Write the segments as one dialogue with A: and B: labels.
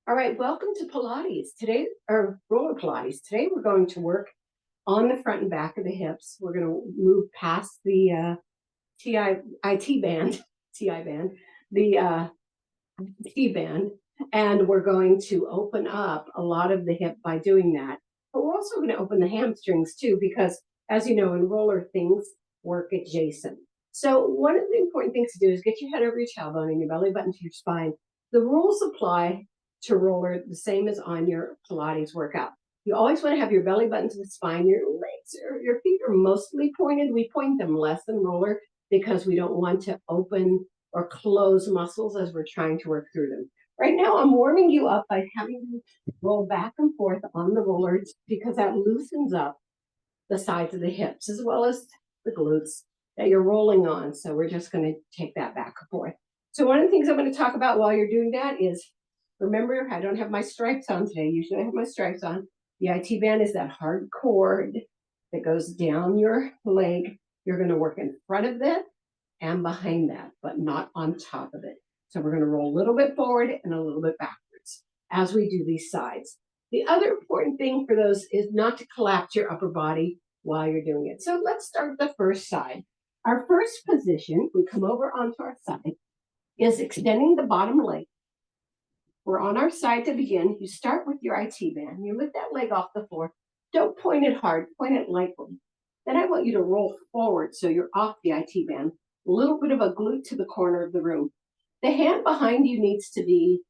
A: All right, welcome to Pilates. Today, or roller Pilates. Today we're going to work on the front and back of the hips. We're going to move past the TI band, TI band, the T band, and we're going to open up a lot of the hip by doing that. But we're also going to open the hamstrings too, because as you know, in roller things work adjacent. So one of the important things to do is get your head over your tailbone and your belly button to your spine. The rules apply to roller the same as on your Pilates workout. You always want to have your belly button to the spine. Your legs or your feet are mostly pointed. We point them less than roller because we don't want to open or close muscles as we're trying to work through them. Right now, I'm warming you up by having you roll back and forth on the rollers because that loosens up the sides of the hips as well as the glutes that you're rolling on. So we're just going to take that back and forth. So one of the things I'm going to talk about while you're doing that is, remember, I don't have my stripes on today. Usually I have my stripes on. The IT band is that hard cord that goes down your leg. You're going to work in front of that and behind that, but not on top of it. So we're going to roll a little bit forward and a little bit backwards as we do these sides. The other important thing for those is not to collapse your upper body while you're doing it. So let's start the first side. Our first position, we come over onto our side, is extending the bottom leg. We're on our side to begin. You start with your IT band. You lift that leg off the floor. Don't point it hard, point it lightly. Then I want you to roll forward so you're off the IT band. A little bit of a glute to the corner of the room. The hand behind you needs to be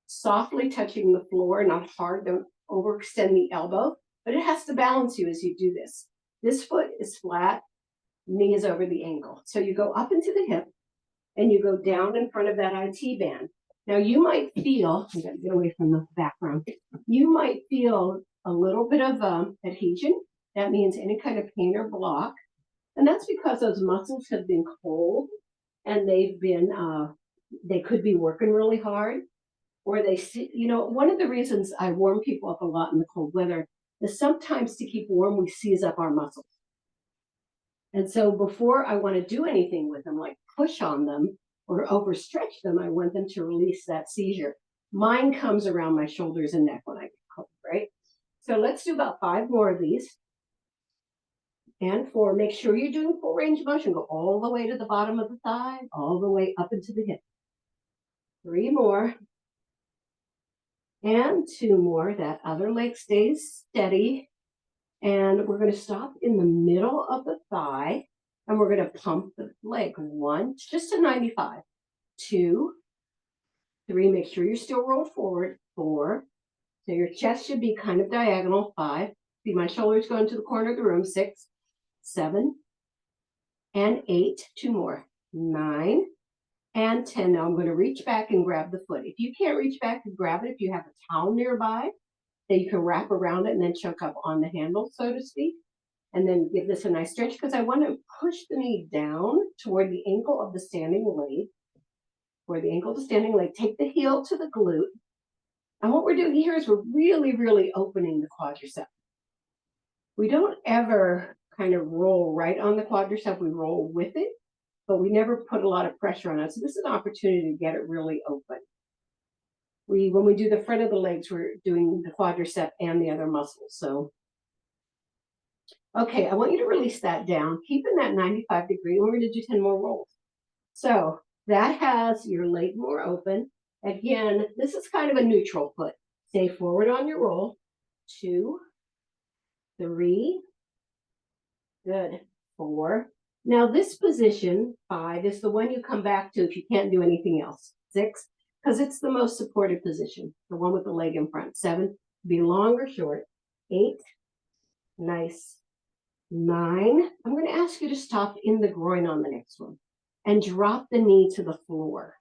A: softly touching the floor, not hard. Don't overextend the elbow, but it has to balance you as you do this. This foot is flat, knee is over the ankle. So you go up into the hip and you go down in front of that IT band. Now you might feel, I gotta get away from the background, you might feel a little bit of adhesion. That means any kind of pain or block. And that's because those muscles have been cold and they've been, they could be working really hard. Or they, one of the reasons I warm people up a lot in the cold weather is sometimes to keep warm, we seize up our muscles. And so before I want to do anything with them, like push on them or overstretch them, I want them to release that seizure. Mine comes around my shoulders and neck when I get cold, right? So let's do about 5 more of these. And 4, make sure you're doing full range of motion. Go all the way to the bottom of the thigh, all the way up into the hip. 3 more. And 2 more. That other leg stays steady. And we're going to stop in the middle of the thigh. And we're going to pump the leg. 1, just to 95. 2, 3, make sure you're still rolled forward. 4, so your chest should be kind of diagonal. 5, see my shoulders going to the corner of the room. 6, 7, and 8. 2 more. 9, and 10. Now I'm going to reach back and grab the foot. If you can't reach back and grab it, if you have a towel nearby, that you can wrap around it and then choke up on the handle, so to speak. And then give this a nice stretch because I want to push the knee down toward the ankle of the standing leg. Toward the ankle of the standing leg. Take the heel to the glute. And what we're doing here is we're really, really opening the quadricep. We don't ever kind of roll right on the quadricep. We roll with it, but we never put a lot of pressure on it. So this is an opportunity to get it really open. When we do the front of the legs, we're doing the quadricep and the other muscles. So, okay, I want you to release that down. Keep in that 95 degree. We're going to do 10 more rolls. So that has your leg more open. Again, this is kind of a neutral foot. Stay forward on your roll. 2, 3, good, 4. Now this position, 5, is the one you come back to if you can't do anything else. 6, because it's the most supportive position, the one with the leg in front. 7, be long or short. 8, nice. 9, I'm going to ask you to stop in the groin on the next one and drop the knee to the floor.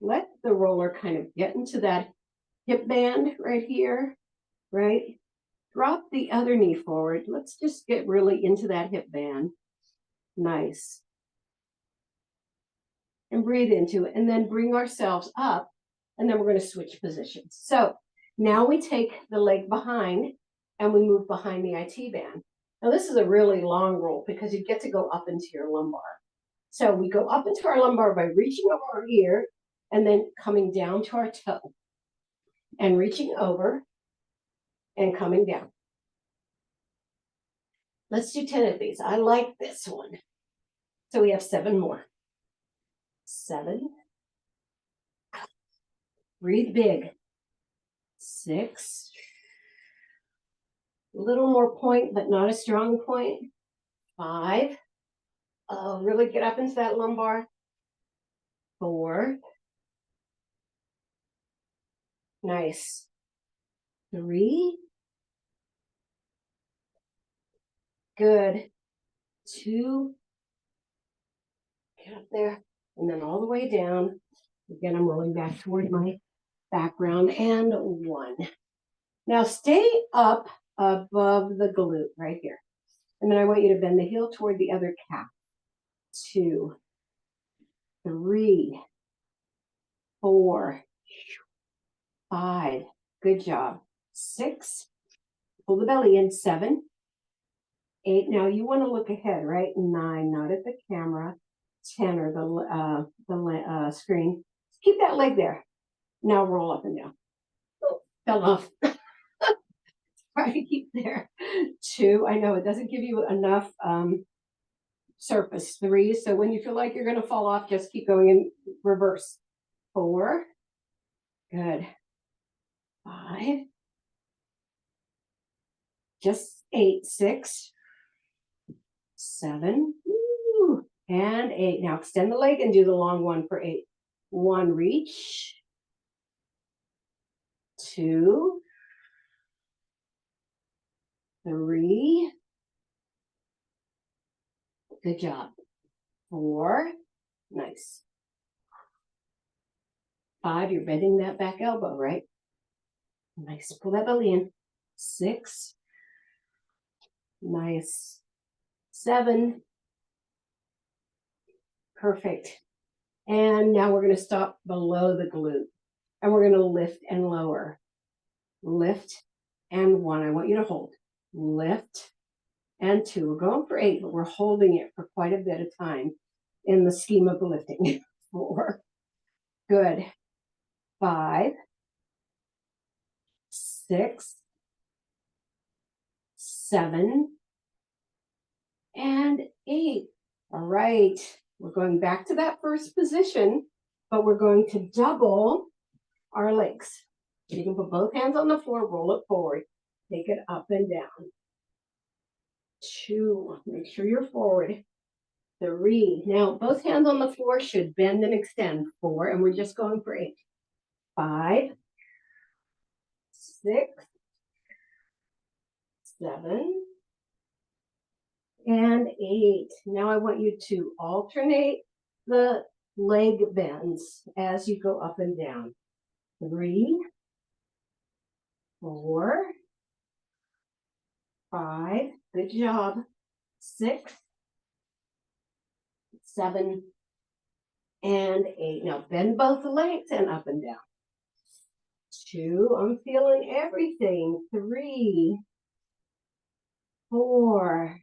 A: Let the roller kind of get into that hip band right here, right? Drop the other knee forward. Let's just get really into that hip band. Nice. And breathe into it. And then bring ourselves up. And then we're going to switch positions. So now we take the leg behind and we move behind the IT band. Now this is a really long roll because you get to go up into your lumbar. So we go up into our lumbar by reaching over our ear and then coming down to our toe. and reaching over and coming down. Let's do 10 of these. I like this one. So we have 7 more. 7. Breathe big. 6. A little more point, but not a strong point. 5. Really get up into that lumbar. 4. Nice. 3. Good. 2. Get up there. And then all the way down. Again, I'm rolling back toward my background. And 1. Now stay up above the glute right here. And then I want you to bend the heel toward the other calf. 2. 3. 4. 5. Good job. 6. Pull the belly in. 7. 8. Now you want to look ahead, right? 9. Not at the camera. 10 or the screen. Keep that leg there. Now roll up and down. Oh, fell off. Try to keep there. 2. I know it doesn't give you enough surface. 3. So when you feel like you're going to fall off, just keep going in reverse. 4. Good. 5. Just 8. 6. 7. Ooh, and 8. Now extend the leg and do the long one for 8. 1. Reach. 2. 3. Good job. 4. Nice. 5. You're bending that back elbow, right? Nice. Pull that belly in. 6. Nice. 7. Perfect. And now we're going to stop below the glute. And we're going to lift and lower. Lift and 1. I want you to hold. Lift and 2. We're going for 8, but we're holding it for quite a bit of time in the scheme of the lifting. 4. Good. 5. 6. 7. And 8. All right. We're going back to that first position, but we're going to double our legs. You can put both hands on the floor, roll it forward, take it up and down. 2, make sure you're forward. 3, now both hands on the floor should bend and extend. 4, and we're just going for 8. 5, 6, 7, and 8. Now I want you to alternate the leg bends as you go up and down. 3, 4, 5, good job. 6, 7, and 8. Now bend both the legs and up and down. 2, I'm feeling everything. 3, 4,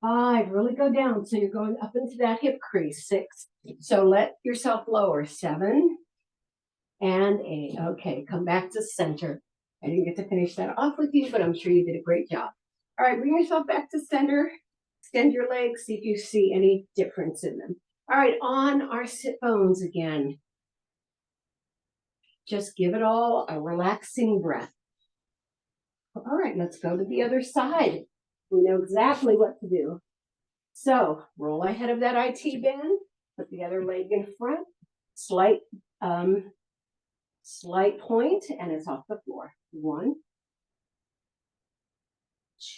A: 5, really go down. So you're going up into that hip crease. 6, so let yourself lower. 7, and 8. Okay, come back to center. I didn't get to finish that off with you, but I'm sure you did a great job. All right, bring yourself back to center. Extend your legs, see if you see any difference in them. All right, on our sit bones again. Just give it all a relaxing breath. All right, let's go to the other side. We know exactly what to do. So roll ahead of that IT band, put the other leg in front, slight point, and it's off the floor. 1,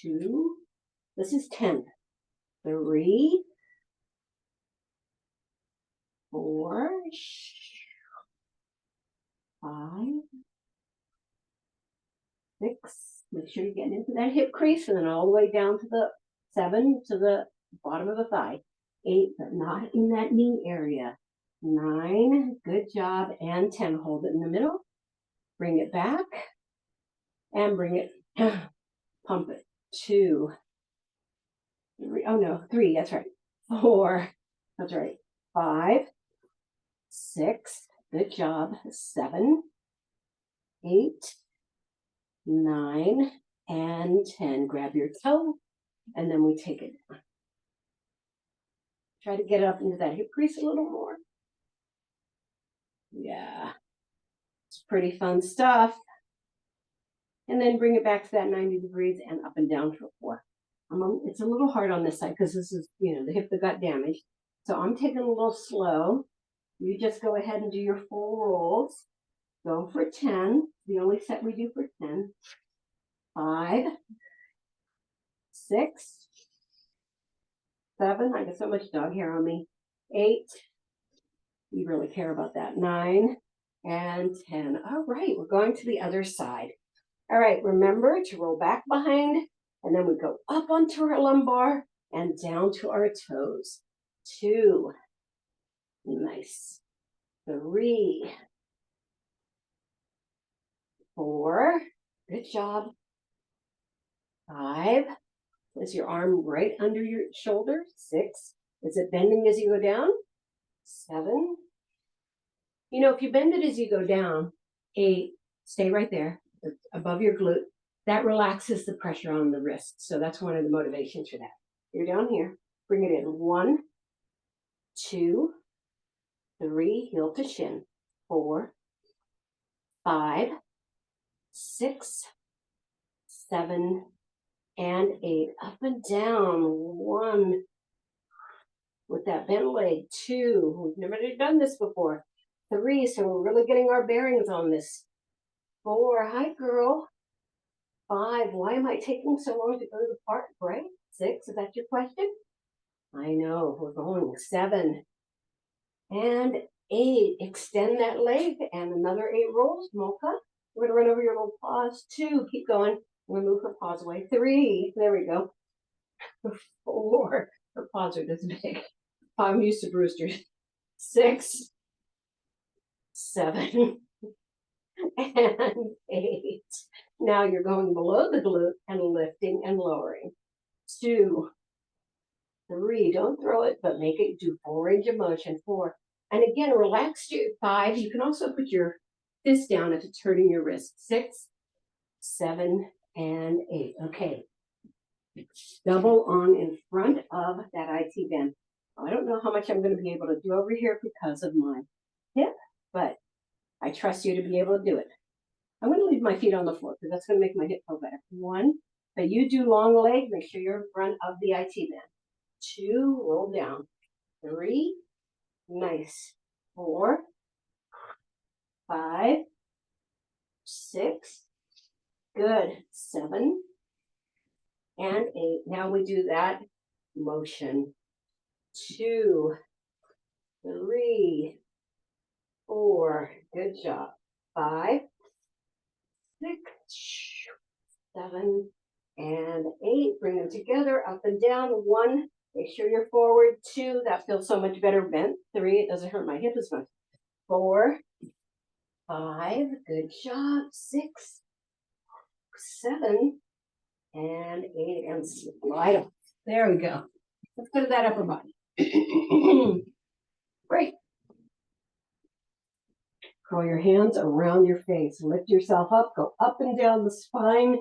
A: 2, this is 10. 3, 4, 5, 6. Make sure you're getting into that hip crease, and then all the way down to the 7 to the bottom of the thigh. 8, but not in that knee area. 9, good job, and 10. Hold it in the middle. Bring it back, and bring it, pump it. 2, 3, oh no, 3, that's right. 4, that's right. 5, 6, good job. 7, 8, 9, and 10. Grab your toe, and then we take it down. Try to get up into that hip crease a little more. Yeah, it's pretty fun stuff. And then bring it back to that 90 degrees and up and down for 4. It's a little hard on this side because this is, the hip that got damaged. So I'm taking a little slow. You just go ahead and do your full rolls. Go for 10. The only set we do for 10. 5, 6, 7. I got so much dog hair on me. 8. You really care about that. 9 and 10. All right, we're going to the other side. All right, remember to roll back behind, and then we go up onto our lumbar and down to our toes. 2. Nice. 3. 4. Good job. 5. Is your arm right under your shoulder? 6. Is it bending as you go down? 7. If you bend it as you go down, 8. Stay right there above your glute. That relaxes the pressure on the wrist. So that's one of the motivations for that. You're down here. Bring it in. 1, 2, 3. Heel to shin. 4, 5, 6, 7, and 8. Up and down. 1. With that bent leg. 2. We've never done this before. 3. So we're really getting our bearings on this. 4. Hi, girl. 5. Why am I taking so long to go to the park, right? 6. Is that your question? I know. We're going. 7. And 8. Extend that leg. And another 8 rolls. Mocha. We're going to run over your little paws. 2. Keep going. We're going to move her paws away. 3. There we go. 4. Her paws are this big. I'm used to Brewster's. 6, 7, and 8. Now you're going below the glute and lifting and lowering. 2, 3. Don't throw it, but make it do full range of motion. 4. And again, relax your 5. You can also put your fist down if it's hurting your wrist. 6, 7, and 8. Okay. Double on in front of that IT band. I don't know how much I'm going to be able to do over here because of my hip, but I trust you to be able to do it. I'm going to leave my feet on the floor because that's going to make my hip feel better. 1, but you do long leg. Make sure you're in front of the IT band. 2, roll down. 3, nice. 4, 5, 6, good. 7, and 8. Now we do that motion. 2, 3, 4, good job. 5, 6, 7, and 8. Bring them together, up and down. 1, make sure you're forward. 2, that feels so much better bent. 3, it doesn't hurt my hip as much. 4, 5, good job. 6, 7, and 8, and slide up. There we go. Let's go to that upper body. Great. Curl your hands around your face. Lift yourself up. Go up and down the spine.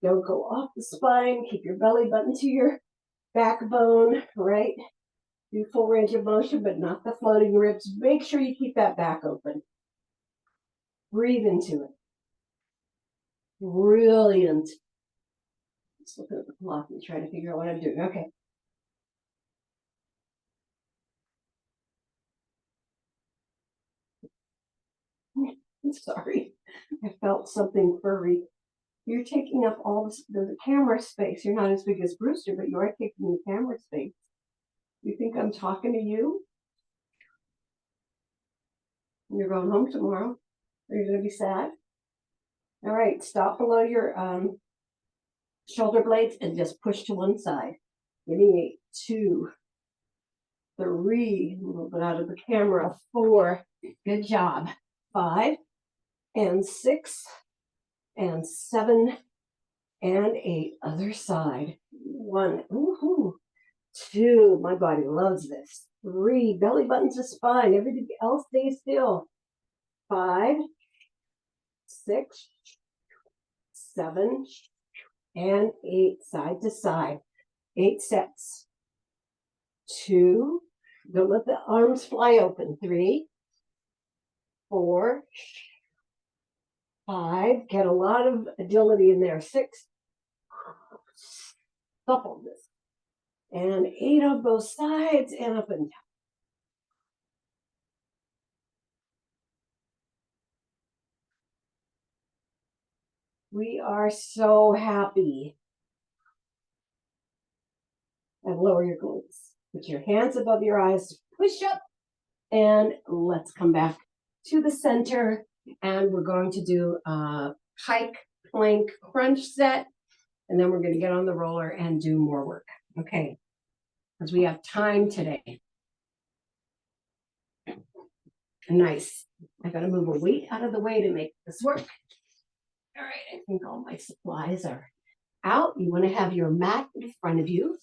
A: Don't go off the spine. Keep your belly button to your backbone, right? Do full range of motion, but not the floating ribs. Make sure you keep that back open. Breathe into it. Brilliant. Just looking at the clock and trying to figure out what I'm doing. Okay. I'm sorry. I felt something furry. You're taking up all the camera space. You're not as big as Brewster, but you are taking the camera space. You think I'm talking to you? You're going home tomorrow. Are you going to be sad? All right, stop below your shoulder blades and just push to one side. Getting 2, 3, a little bit out of the camera. 4, good job. 5, and 6, and 7, and 8. Other side. 1, woohoo. 2, my body loves this. 3, belly button to spine. Everything else stays still. 5, 6, 7, and 8, side to side. 8 sets. 2, don't let the arms fly open. 3, 4, 5, get a lot of agility in there. 6, suppleness. And 8 on both sides and up and down. We are so happy. And lower your glutes. Put your hands above your eyes, push up, and let's come back to the center. And we're going to do a pike, plank, crunch set. And then we're going to get on the roller and do more work. Okay, because we have time today. Nice. I got to move a weight out of the way to make this work. All right, I think all my supplies are out. You want to have your mat in front of you.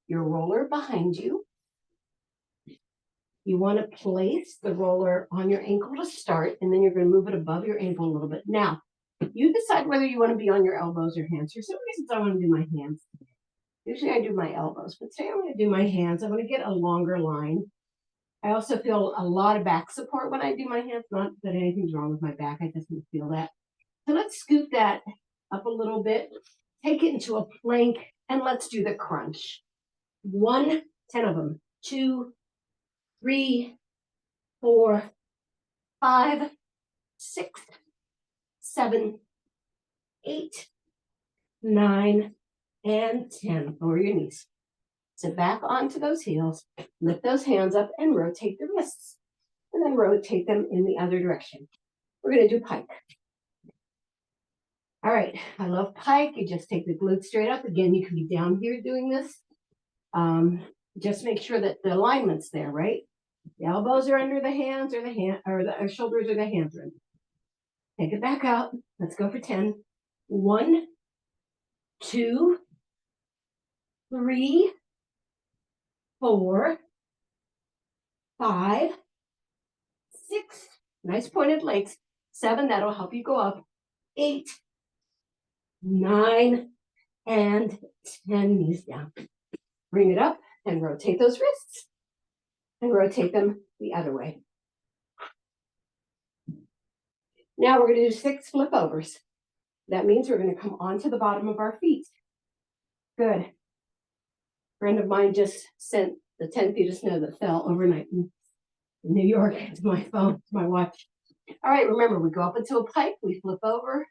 A: Your roller behind you. You want to place the roller on your ankle to start, and then you're going to move it above your ankle a little bit. Now, you decide whether you want to be on your elbows or hands. For some reasons, I want to do my hands. Usually I do my elbows, but today I'm going to do my hands. I'm going to get a longer line. I also feel a lot of back support when I do my hands. Not that anything's wrong with my back. I just feel that. So let's scoot that up a little bit. Take it into a plank, and let's do the crunch. 1, 10 of them. 2, 3, 4, 5, 6, 7, 8, 9, and 10. Lower your knees. Sit back onto those heels. Lift those hands up and rotate the wrists. And then rotate them in the other direction. We're going to do pike. All right. I love pike. You just take the glutes straight up. Again, you can be down here doing this. Just make sure that the alignment's there, right? The elbows are under the hands, or the shoulders, or the hands are under. Take it back out. Let's go for 10. 1, 2, 3, 4, 5, 6. Nice pointed legs. 7. That'll help you go up. 8, 9, and 10. Knees down. Bring it up and rotate those wrists. And rotate them the other way. Now we're going to do 6 flip overs. That means we're going to come onto the bottom of our feet. Good. A friend of mine just sent the 10 feet of snow that fell overnight in New York to my phone, to my watch. All right, remember, we go up into a pike, we flip over,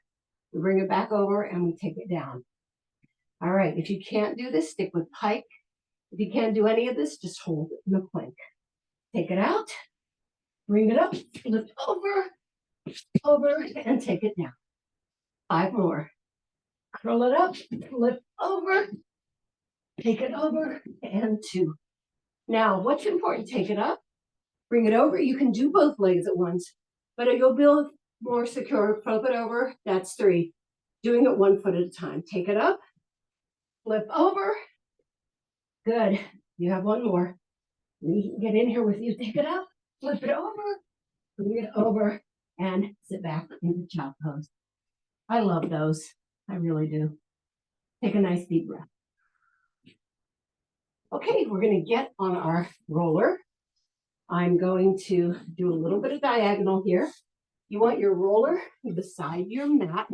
A: we bring it back over, and we take it down. All right, if you can't do this, stick with pike. If you can't do any of this, just hold it in the plank. Take it out, bring it up, flip over, and take it down. 5 more. Curl it up, flip over, take it over, and 2. Now, what's important? Take it up, bring it over. You can do both legs at once, but you'll feel more secure. Flip it over. That's 3. Doing it 1 foot at a time. Take it up, flip over. Good. You have 1 more. We can get in here with you. Take it up, flip it over, bring it over, and sit back into child pose. I love those. I really do. Take a nice deep breath. Okay, we're going to get on our roller. I'm going to do a little bit of diagonal here. You want your roller beside your mat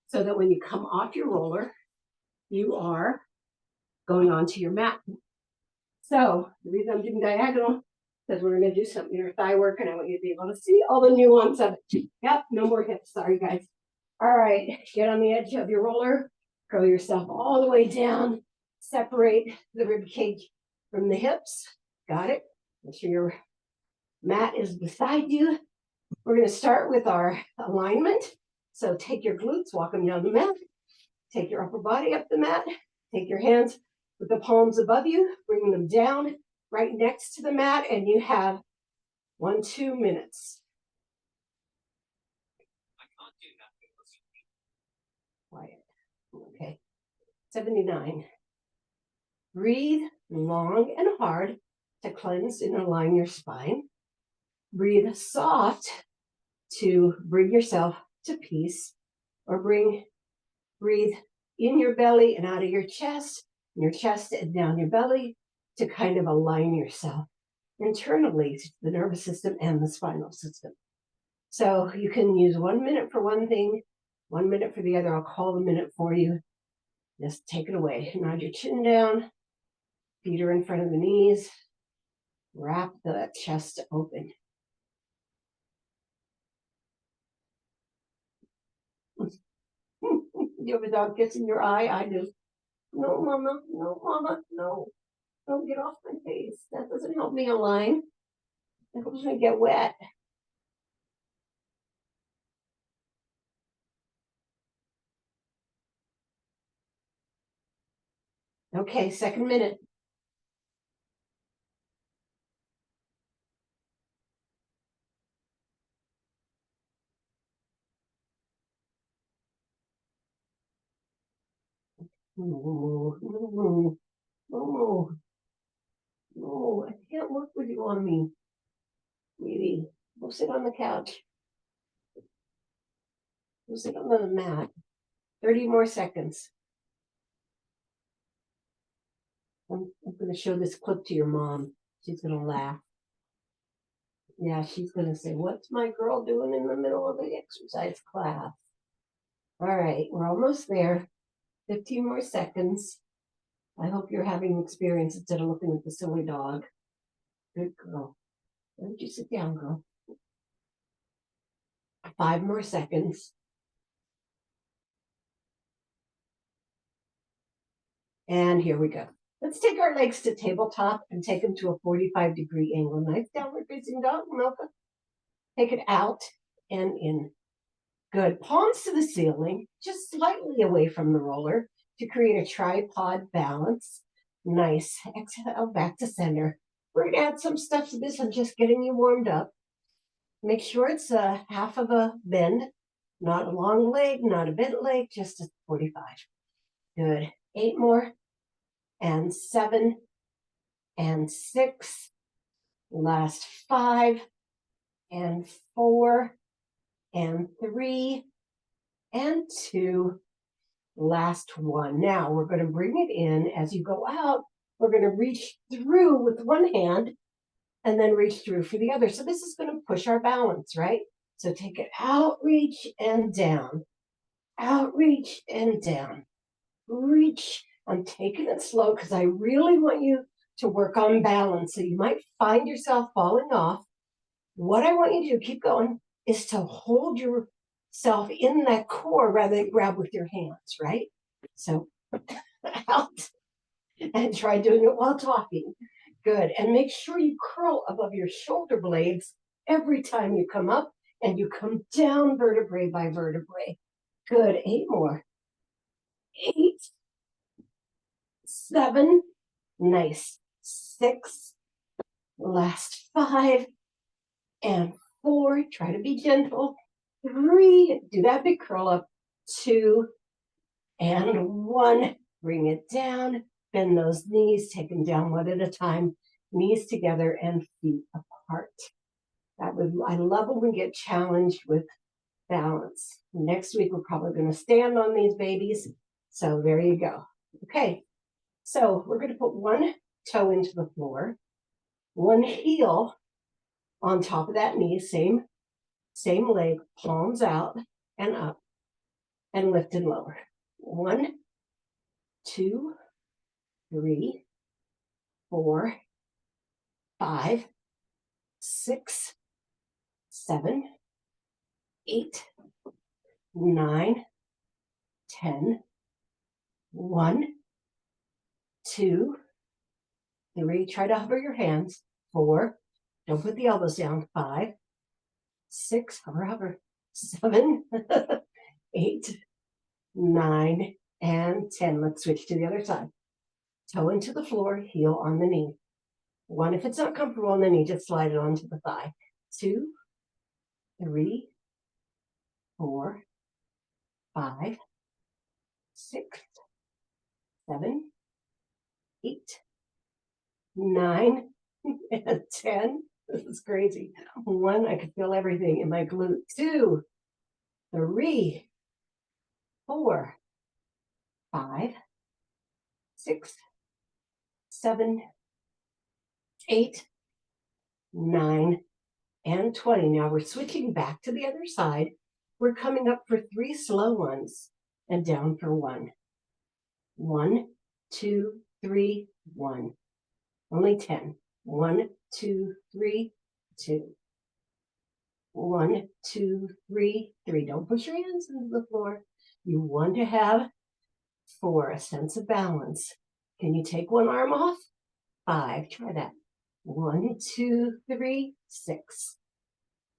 A: so that when you come off your roller, you are going onto your mat. So the reason I'm doing diagonal is because we're going to do some inner thigh work, and I want you to be able to see all the nuance of it. Yep, no more hips. Sorry, guys. All right, get on the edge of your roller, curl yourself all the way down, separate the rib cage from the hips. Got it? Make sure your mat is beside you. We're going to start with our alignment. So take your glutes, walk them down the mat. Take your upper body up the mat. Take your hands with the palms above you, bring them down right next to the mat, and you have 1-2 minutes. Quiet. Okay. 79. Breathe long and hard to cleanse and align your spine. breathe soft to bring yourself to peace, or breathe in your belly and out of your chest and down your belly to kind of align yourself internally to the nervous system and the spinal system. So you can use 1 minute for one thing, 1 minute for the other. I'll call the minute for you. Just take it away. Nod your chin down, feet are in front of the knees, wrap the chest open. You have a dog kissing your eye? I do. No, mama, no, mama, no. Don't get off my face. That doesn't help me align. It helps me get wet. Okay, second minute. No, I can't work with you on me. Sweetie, go sit on the couch. Go sit on the mat. 30 more seconds. I'm going to show this clip to your mom. She's going to laugh. Yeah, she's going to say, what's my girl doing in the middle of the exercise class? All right, we're almost there. 15 more seconds. I hope you're having an experience instead of looking at the silly dog. Good girl. Why don't you sit down, girl? 5 more seconds. And here we go. Let's take our legs to tabletop and take them to a 45-degree angle. Nice downward facing dog, Milka. Take it out and in. Good. Palms to the ceiling, just slightly away from the roller to create a tripod balance. Nice. Exhale back to center. We're going to add some stuff to this. I'm just getting you warmed up. Make sure it's a half of a bend, not a long leg, not a bent leg, just a 45. Good. 8 more, and 7, and 6. Last 5, and 4, and 3, and 2. Last 1. Now we're going to bring it in. As you go out, we're going to reach through with one hand and then reach through for the other. So this is going to push our balance, right? So take it out, reach, and down. Out, reach, and down. Reach. I'm taking it slow because I really want you to work on balance. So you might find yourself falling off. What I want you to do, keep going, is to hold yourself in that core rather than grab with your hands, right? So out and try doing it while talking. Good. And make sure you curl above your shoulder blades every time you come up and you come down vertebrae by vertebrae. Good. 8 more. 8, 7. Nice. 6. Last 5, and 4. Try to be gentle. 3. Do that big curl up. 2, and 1. Bring it down. Bend those knees. Take them down one at a time. Knees together and feet apart. I love when we get challenged with balance. Next week, we're probably going to stand on these babies. So there you go. Okay. So we're going to put one toe into the floor, one heel on top of that knee, same leg, palms out and up, and lift and lower. 1, 2, 3, 4, 5, 6, 7, 8, 9, 10. 1, 2, 3. Try to hover your hands. 4. Don't put the elbows down. 5, 6. Hover. 7, 8, 9, and 10. Let's switch to the other side. Toe into the floor, heel on the knee. 1, if it's not comfortable on the knee, just slide it onto the thigh. 2, 3, 4, 5, 6, 7, 8, 9, and 10. This is crazy. 1, I can feel everything in my glute. 2, 3, 4, 5, 6, 7, 8, 9, and 20. Now we're switching back to the other side. We're coming up for 3 slow ones and down for 1. 1, 2, 3, 1. Only 10. 1, 2, 3, 2. 1, 2, 3, 3. Don't push your hands into the floor. You want to have 4, a sense of balance. Can you take one arm off? 5. Try that. 1, 2, 3, 6.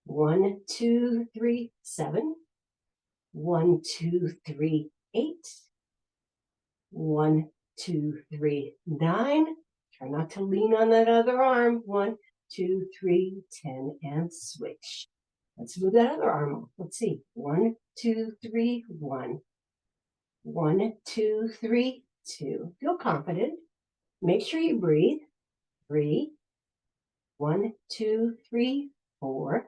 A: 1, 2, 3, 7. 1, 2, 3, 8. 1, 2, 3, 9. Try not to lean on that other arm. 1, 2, 3, 10, and switch. Let's move that other arm off. Let's see. 1, 2, 3, 1. 1, 2, 3, 2. Feel confident. Make sure you breathe. 3. 1, 2, 3, 4.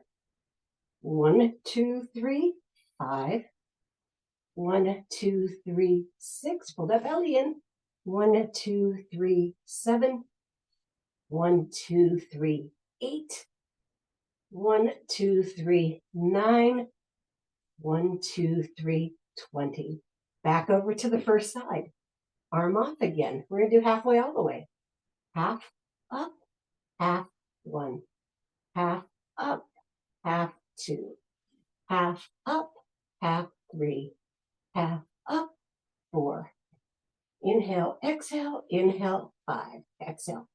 A: 1, 2, 3, 5. 1, 2, 3, 6. Pull that belly in. 1, 2, 3, 7. 1, 2, 3, 8. 1, 2, 3, 9. 1, 2, 3, 20. Back over to the first side. Arm off again. We're going to do halfway all the way. Half up, half 1. Half up, half 2. Half up, half 3. Half up, 4. Inhale, exhale, inhale, 5. Exhale.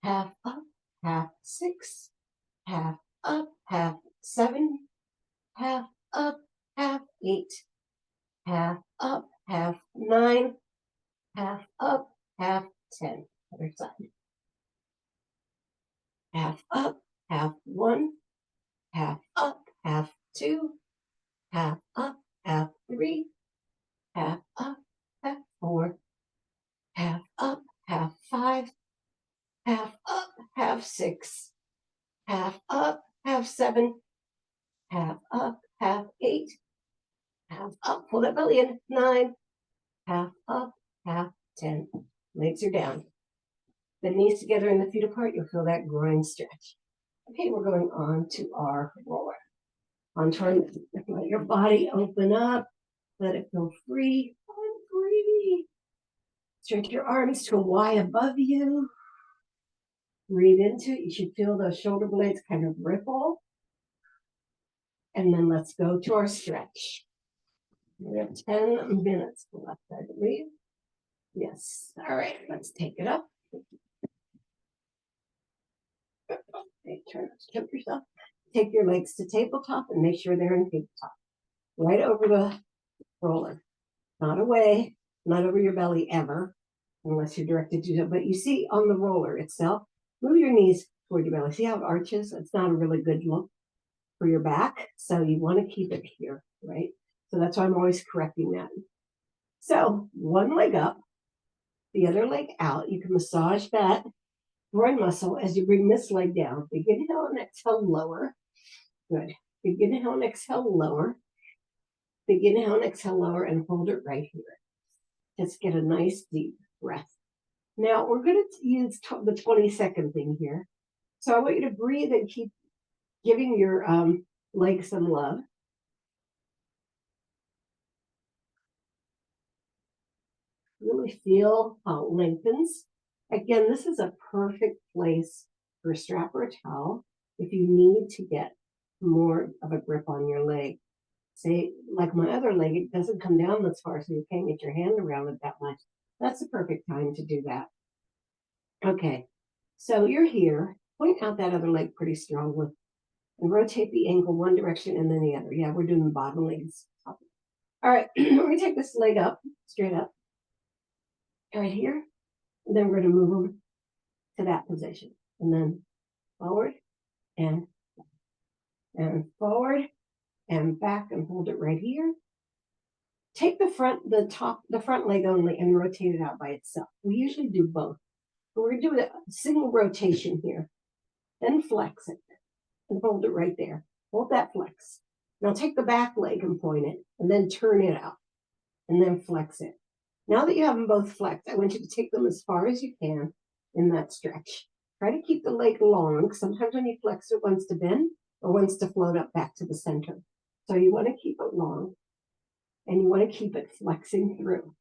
A: Half up, half 6. Half up, half 7. Half up, half 8. Half up, half 9. Half up, half 10. Other side. Half up, half 1. Half up, half 2. Half up, half 3. Half up, half 4. Half up, half 5. Half up, half 6. Half up, half 7. Half up, half 8. Half up, pull that belly in. 9. Half up, half 10. Legs are down. The knees together and the feet apart. You'll feel that groin stretch. Okay, we're going on to our roller. Onto our, let your body open up. Let it feel free. I'm free. Stretch your arms to a Y above you. Breathe into it. You should feel those shoulder blades kind of ripple. And then let's go to our stretch. We have 10 minutes left, I believe. Yes. All right, let's take it up. Okay, try not to choke yourself. Take your legs to tabletop and make sure they're in tabletop. Right over the roller. Not away, not over your belly ever, unless you're directed to it. But you see on the roller itself, move your knees toward your belly. See how it arches? It's not a really good look for your back. So you want to keep it here, right? So that's why I'm always correcting that. So one leg up, the other leg out. You can massage that groin muscle as you bring this leg down. Big inhale and exhale, lower. Good. Big inhale and exhale, lower. Big inhale and exhale, lower, and hold it right here. Just get a nice deep breath. Now we're going to use the 20-second thing here. So I want you to breathe and keep giving your legs some love. Really feel how it lengthens. Again, this is a perfect place for a strap or a towel if you need to get more of a grip on your leg. Say, like my other leg, it doesn't come down this far, so you can't get your hand around it that much. That's the perfect time to do that. Okay, so you're here. Point out that other leg pretty strongly and rotate the ankle one direction and then the other. Yeah, we're doing the bottom legs. All right, we're going to take this leg up, straight up, right here. And then we're going to move them to that position. And then forward and forward and back and hold it right here. Take the front leg only and rotate it out by itself. We usually do both. But we're going to do a single rotation here. then flex it and hold it right there. Hold that flex. Now take the back leg and point it and then turn it out and then flex it. Now that you have them both flexed, I want you to take them as far as you can in that stretch. Try to keep the leg long. Sometimes when you flex it wants to bend or wants to float up back to the center. So you want to keep it long and you want to keep it flexing through.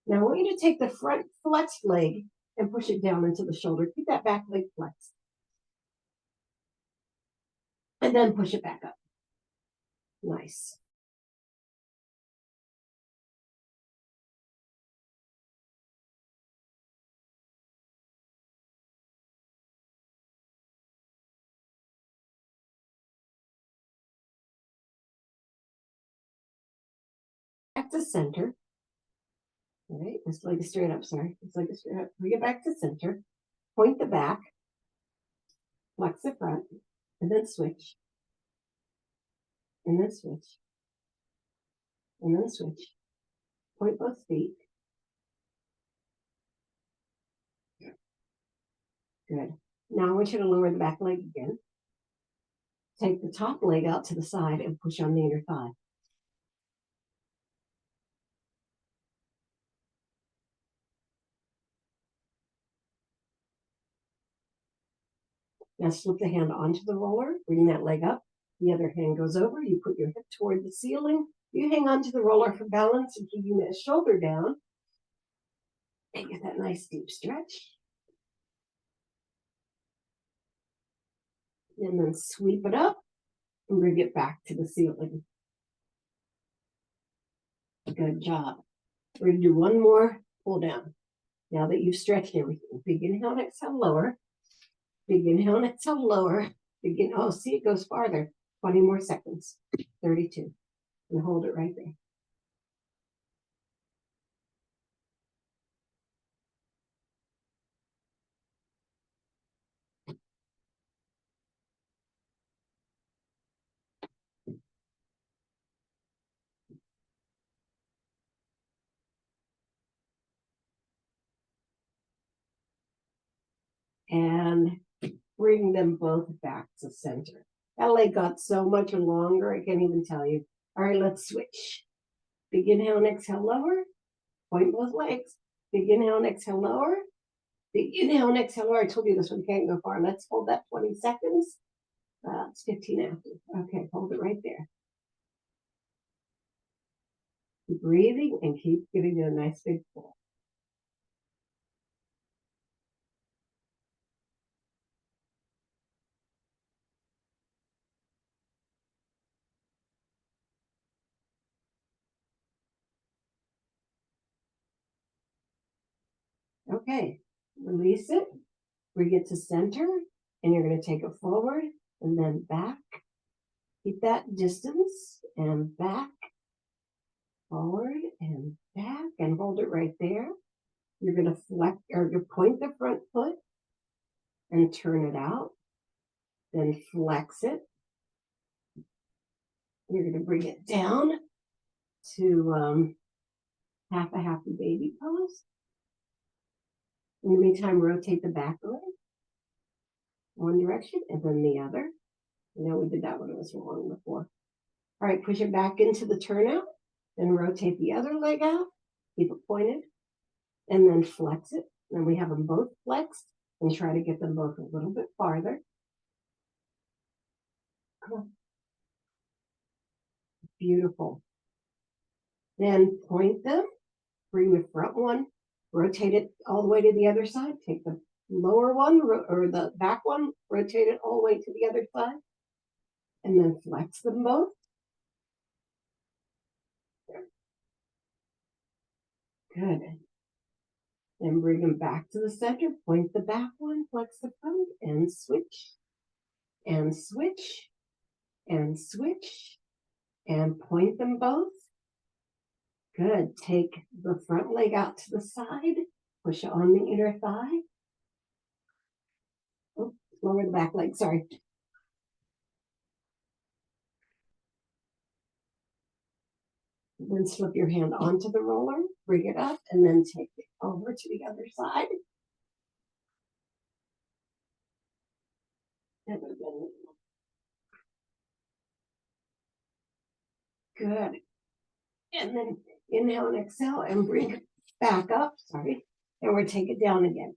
A: Now I want you to take the front flexed leg and push it down into the shoulder. Keep that back leg flexed. And then push it back up. Nice. Back to center. All right, this leg is straight up, sorry. This leg is straight up. Bring it back to center. Point the back. Flex the front. And then switch. And then switch. And then switch. Point both feet. Good. Now I want you to lower the back leg again. Take the top leg out to the side and push on the inner thigh. Now slip the hand onto the roller, bring that leg up. The other hand goes over. You put your hip toward the ceiling. You hang onto the roller for balance and keeping that shoulder down. And get that nice deep stretch. And then sweep it up and bring it back to the ceiling. Good job. We're going to do one more pull down. Now that you've stretched everything, big inhale and exhale, lower. Big inhale and exhale, lower. Begin. Oh, see, it goes farther. 20 more seconds. 32. And hold it right there. And bring them both back to center. That leg got so much longer, I can't even tell you. All right, let's switch. Big inhale and exhale, lower. Point both legs. Big inhale and exhale, lower. Big inhale and exhale, lower. I told you this one can't go far. Let's hold that 20 seconds. It's 15 after. Okay, hold it right there. Keep breathing and keep giving it a nice big pull. Okay, release it. Bring it to center, and you're going to take it forward and then back. Keep that distance and back, forward and back, and hold it right there. You're going to flex or you point the front foot and turn it out. Then flex it. You're going to bring it down to half a happy baby pose. In the meantime, rotate the back leg one direction and then the other. You know, we did that when it was wrong before. All right, push it back into the turnout, then rotate the other leg out, keep it pointed, and then flex it. Then we have them both flexed and try to get them both a little bit farther. Come on. Beautiful. Then point them, bring the front one, rotate it all the way to the other side, take the lower one or the back one, rotate it all the way to the other side, and then flex them both. Good. Then bring them back to the center, point the back one, flex the front, and switch, and switch, and switch, and point them both. Good. Take the front leg out to the side, push on the inner thigh. Oh, lower the back leg, sorry. Then slip your hand onto the roller, bring it up, and then take it over to the other side. Good. And then inhale and exhale and bring it back up. Sorry. And we'll take it down again.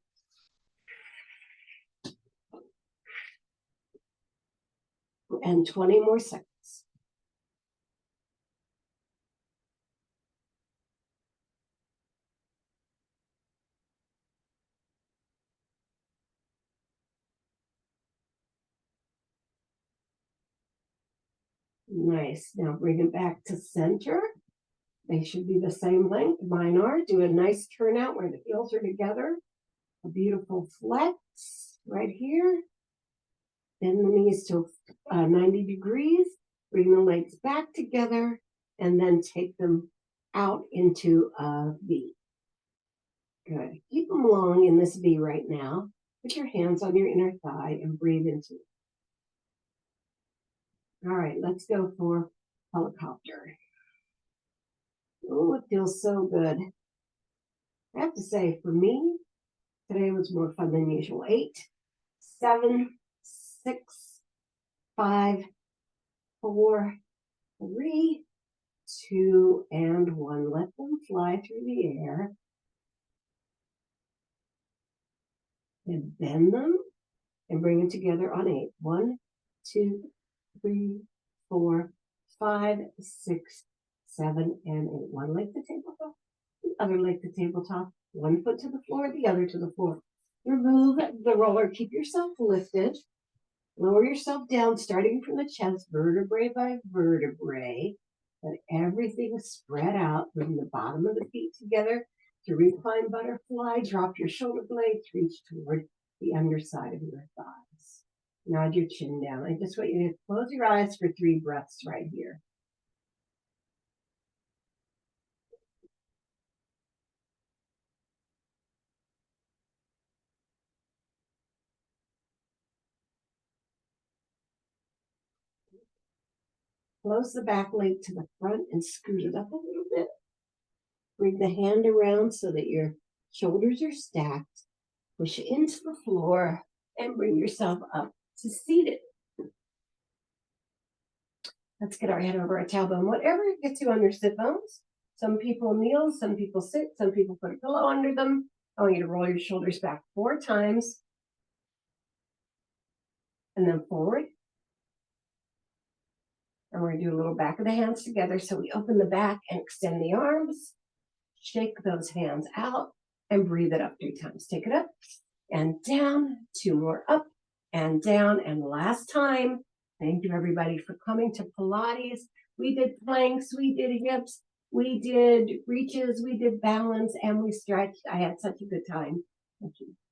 A: And 20 more seconds. Nice. Now bring it back to center. They should be the same length. Mine are. Do a nice turnout where the heels are together. A beautiful flex right here. Bend the knees to 90 degrees. Bring the legs back together and then take them out into a V. Good. Keep them long in this V right now. Put your hands on your inner thigh and breathe into it. All right, let's go for helicopter. Oh, it feels so good. I have to say, for me, today was more fun than usual. 8, 7, 6, 5, 4, 3, 2, and 1. Let them fly through the air. And bend them and bring it together on 8. 1, 2, 3, 4, 5, 6, 7, and 8. One leg to tabletop, the other leg to tabletop. One foot to the floor, the other to the floor. Remove the roller. Keep yourself lifted. Lower yourself down, starting from the chest, vertebrae by vertebrae. Let everything spread out. Bring the bottom of the feet together to recline butterfly. Drop your shoulder blades. Reach toward the underside of your thighs. Nod your chin down. I just want you to close your eyes for 3 breaths right here. Close the back leg to the front and scoot it up a little bit. Bring the hand around so that your shoulders are stacked. Push into the floor and bring yourself up to seated. Let's get our head over our tailbone. Whatever gets you on your sit bones. Some people kneel, some people sit, some people put a pillow under them. I want you to roll your shoulders back 4 times. And then forward. And we're going to do a little back of the hands together. So we open the back and extend the arms. Shake those hands out and breathe it up 3 times. Take it up and down. 2 more up and down. And last time, thank you everybody for coming to Pilates. We did planks, we did hips, we did reaches, we did balance, and we stretched. I had such a good time. Thank you.